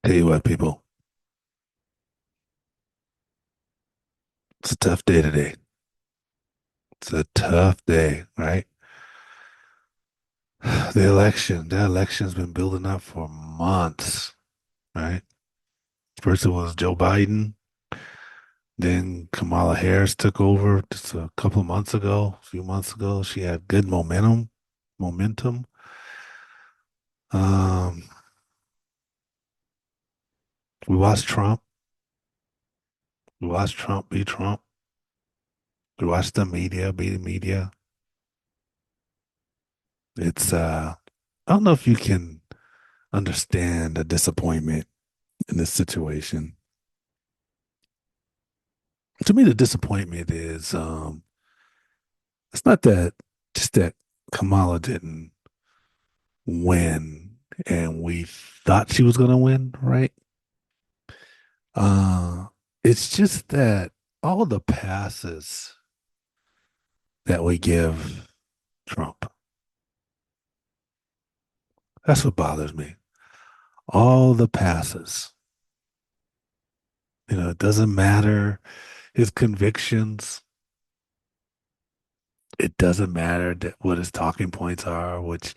Tell you what, people, it's a tough day today. It's a tough day, right? The election's been building up for months, right? First it was Joe Biden, then Kamala Harris took over just a couple of months ago, a few months ago. She had good momentum. Um, we watched Trump. We watched Trump be Trump. We watched the media be the media. I don't know if you can understand the disappointment in this situation. To me, the disappointment is it's not that just that Kamala didn't win and we thought she was gonna win, right? Uh it's just that all the passes that we give Trump, that's what bothers me. All the passes. It doesn't matter his convictions. It doesn't matter what his talking points are, which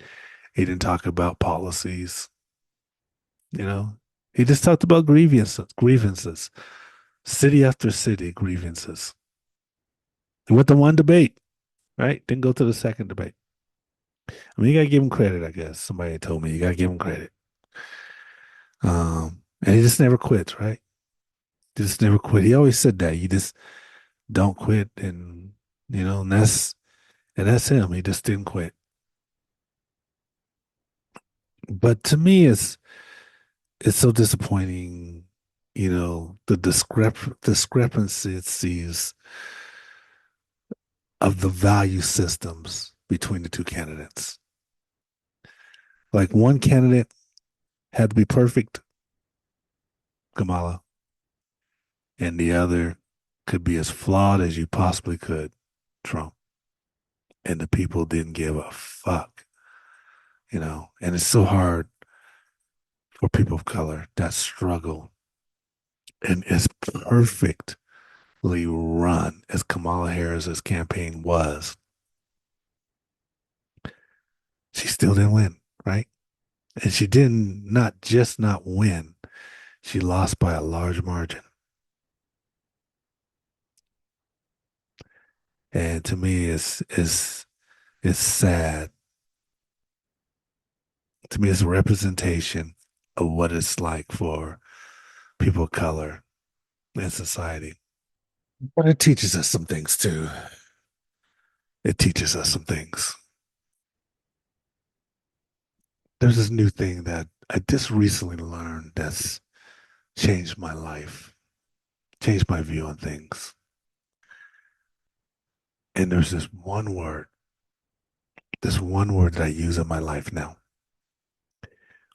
he didn't talk about policies. You know, he just talked about grievances, city after city grievances. He went to one debate, right? Didn't go to the second debate. I mean, you gotta give him credit, I guess. Somebody told me you gotta give him credit. And he just never quits, right? He just never quit. He always said that you just don't quit, and that's him. He just didn't quit. But to me, it's so disappointing. The discrepancies of the value systems between the two candidates. Like one candidate had to be perfect, Kamala, and the other could be as flawed as you possibly could, Trump. And the people didn't give a fuck. And it's so hard for people of color that struggle. And as perfectly run as Kamala Harris's campaign was, she still didn't win, right? And she didn't not just not win, she lost by a large margin. And to me, it's sad. To me, it's a representation of what it's like for people of color in society. But it teaches us some things too. It teaches us some things. There's this new thing that I just recently learned that's changed my life, changed my view on things. And there's this one word that I use in my life now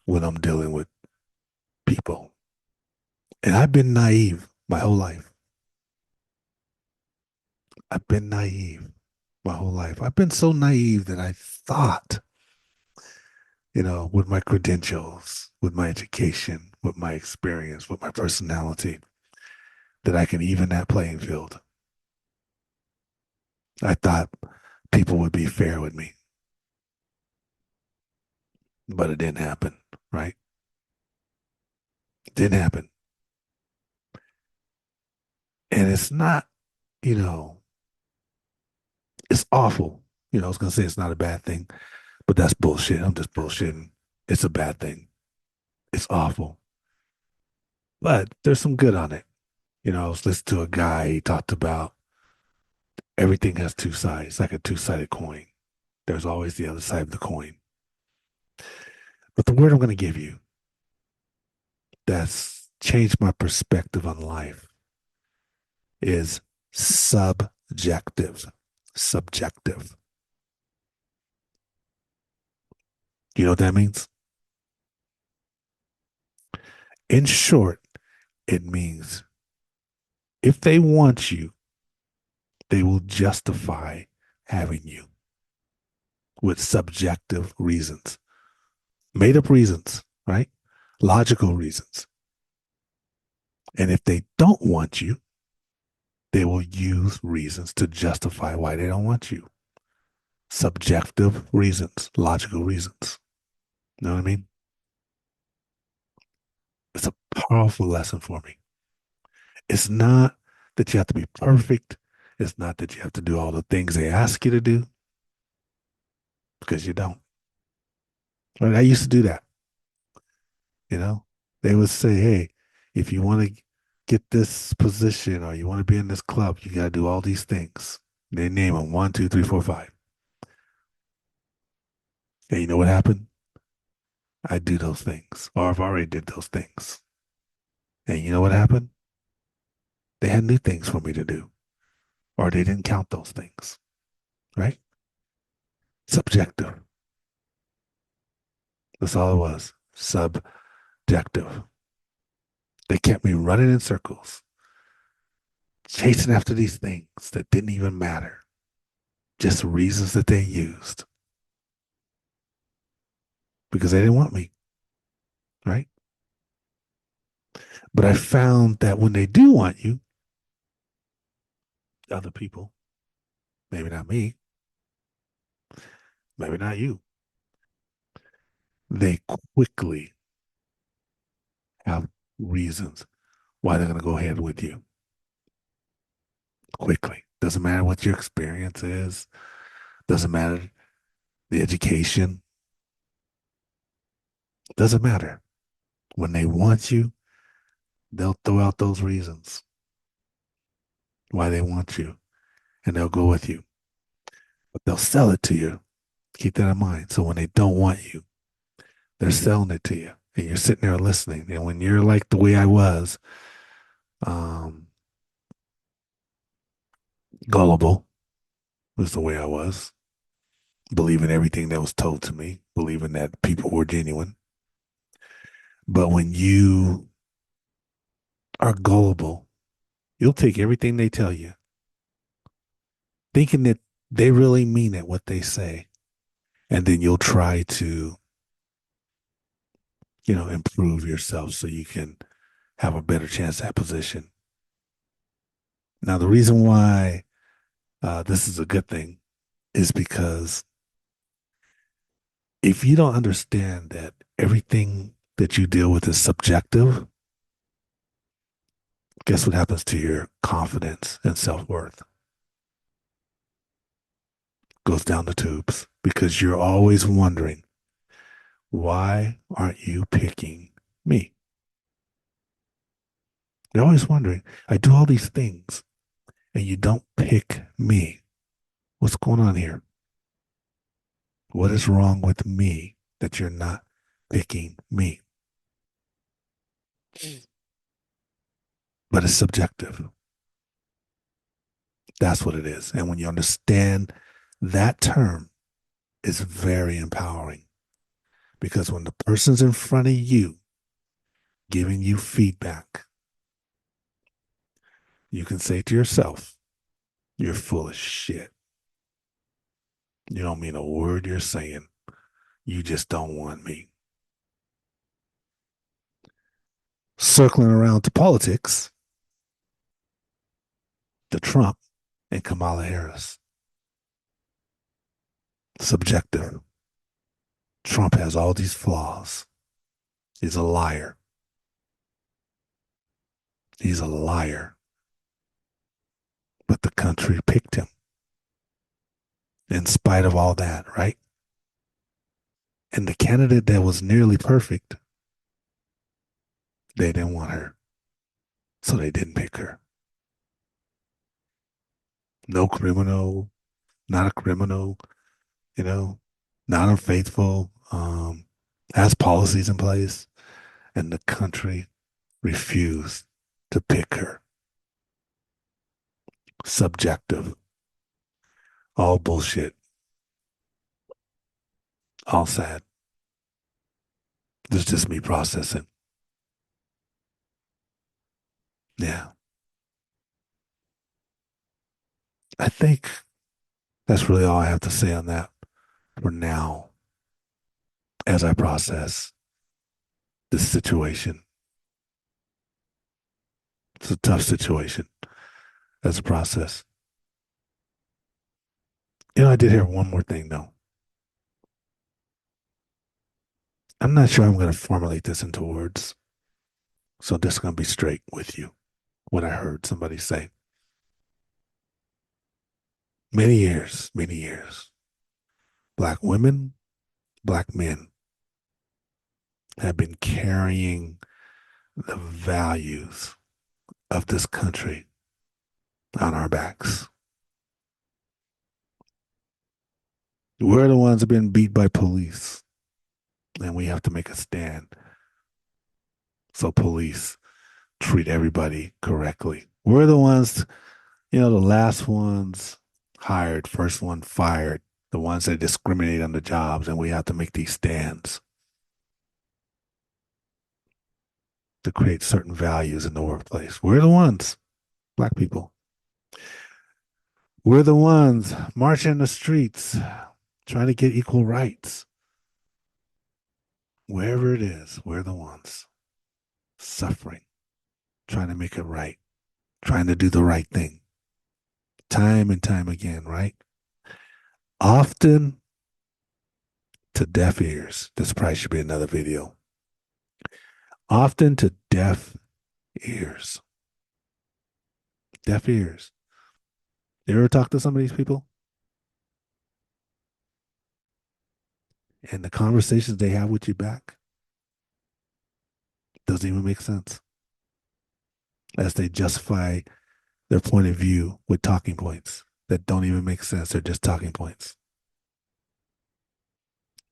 when I'm dealing with people. And I've been naive my whole life. I've been naive my whole life. I've been so naive that I thought, with my credentials, with my education, with my experience, with my personality, that I can even that playing field. I thought people would be fair with me, but it didn't happen, right? It didn't happen. And it's not, you know, it's awful. I was going to say it's not a bad thing, but that's bullshit. I'm just bullshitting. It's a bad thing. It's awful. But there's some good on it. I was listening to a guy, he talked about everything has two sides, like a two-sided coin. There's always the other side of the coin. But the word I'm going to give you that's changed my perspective on life is subjective. Subjective. You know what that means? In short, it means if they want you, they will justify having you with subjective reasons, made up reasons, right? Logical reasons. And if they don't want you, they will use reasons to justify why they don't want you. Subjective reasons, logical reasons. You know what I mean? It's a powerful lesson for me. It's not that you have to be perfect. It's not that you have to do all the things they ask you to do because you don't. Right? I used to do that. You know, they would say, hey, if you want to get this position or you want to be in this club, you got to do all these things. They name them one, two, three, four, five. And you know what happened? I do those things, or I've already did those things. And you know what happened? They had new things for me to do, or they didn't count those things, right? Subjective. That's all it was. Subjective. They kept me running in circles, chasing after these things that didn't even matter, just reasons that they used because they didn't want me, right? But I found that when they do want you, other people, maybe not me, maybe not you, they quickly have reasons why they're going to go ahead with you quickly. Doesn't matter what your experience is, doesn't matter the education, doesn't matter. When they want you, they'll throw out those reasons why they want you and they'll go with you. But they'll sell it to you. Keep that in mind. So when they don't want you, they're selling it to you and you're sitting there listening. And when you're like the way I was, um, gullible was the way I was, believing everything that was told to me, believing that people were genuine. But when you are gullible, you'll take everything they tell you, thinking that they really mean it, what they say. And then you'll try to, improve yourself so you can have a better chance at position. Now, the reason why this is a good thing is because if you don't understand that everything that you deal with is subjective, guess what happens to your confidence and self worth? Goes down the tubes because you're always wondering, why aren't you picking me? You're always wondering, I do all these things and you don't pick me. What's going on here? What is wrong with me that you're not picking me? But it's subjective. That's what it is. And when you understand that term, it's very empowering because when the person's in front of you giving you feedback, you can say to yourself, you're full of shit. You don't mean a word you're saying. You just don't want me. Circling around to politics, to Trump and Kamala Harris. Subjective. Trump has all these flaws. He's a liar. He's a liar. But the country picked him in spite of all that, right? And the candidate that was nearly perfect, they didn't want her. So they didn't pick her. No criminal, not a criminal, you know, not unfaithful, has policies in place. And the country refused to pick her. Subjective. All bullshit. All sad. This is just me processing. Yeah. I think that's really all I have to say on that for now as I process this situation. It's a tough situation. That's a process. I did hear one more thing though. I'm not sure I'm going to formulate this into words. So I'm just going to be straight with you. What I heard somebody say. Many years, black women, black men have been carrying the values of this country on our backs. We're the ones that have been beat by police, and we have to make a stand. So police treat everybody correctly. We're the ones, the last ones hired, first one fired, the ones that discriminate on the jobs, and we have to make these stands to create certain values in the workplace. We're the ones, black people. We're the ones marching in the streets, trying to get equal rights. Wherever it is, we're the ones suffering, trying to make it right, trying to do the right thing, time and time again, right? Often to deaf ears. This probably should be another video. Often to deaf ears. Deaf ears. You ever talk to some of these people? And the conversations they have with you back doesn't even make sense as they justify their point of view with talking points that don't even make sense. They're just talking points.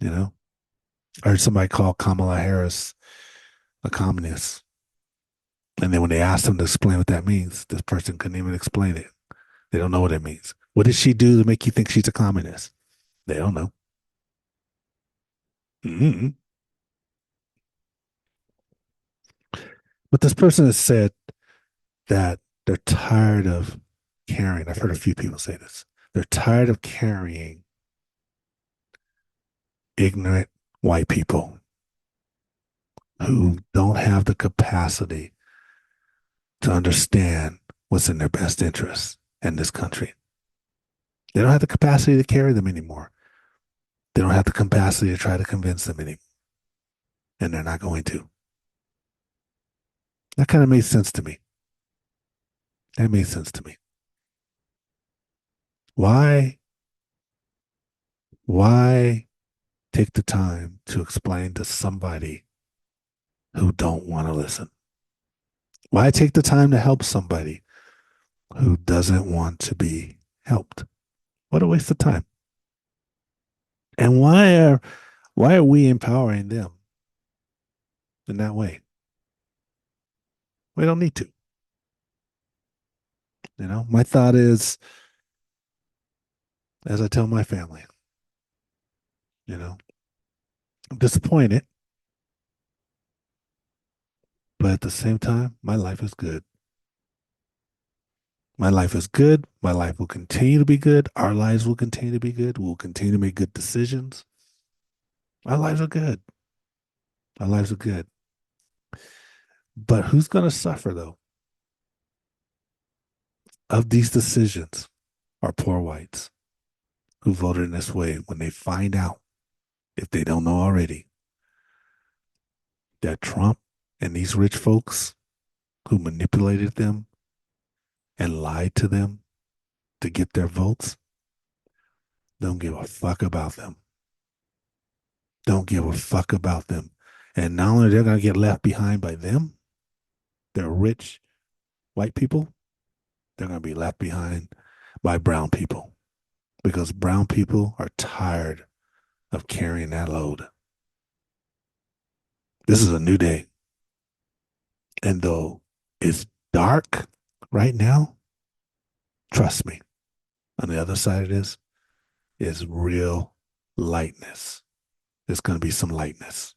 You know, I heard somebody call Kamala Harris a communist. And then when they asked them to explain what that means, this person couldn't even explain it. They don't know what it means. What did she do to make you think she's a communist? They don't know. Mm-mm. But this person has said that they're tired of carrying. I've heard a few people say this. They're tired of carrying ignorant white people who don't have the capacity to understand what's in their best interest in this country. They don't have the capacity to carry them anymore. They don't have the capacity to try to convince them anymore. And they're not going to. That kind of made sense to me. That made sense to me. Why why take the time to explain to somebody who don't want to listen? Why take the time to help somebody who doesn't want to be helped? What a waste of time. And why are we empowering them in that way? We don't need to. My thought is, as I tell my family, I'm disappointed, but at the same time, my life is good. My life is good. My life will continue to be good. Our lives will continue to be good. We'll continue to make good decisions. Our lives are good. Our lives are good. But who's going to suffer, though, of these decisions are poor whites who voted in this way when they find out, if they don't know already, that Trump and these rich folks who manipulated them and lied to them to get their votes don't give a fuck about them. Don't give a fuck about them. And not only they're going to get left behind by them, they're rich white people, they're going to be left behind by brown people because brown people are tired of carrying that load. This is a new day. And though it's dark right now, trust me, on the other side of this is real lightness. There's going to be some lightness.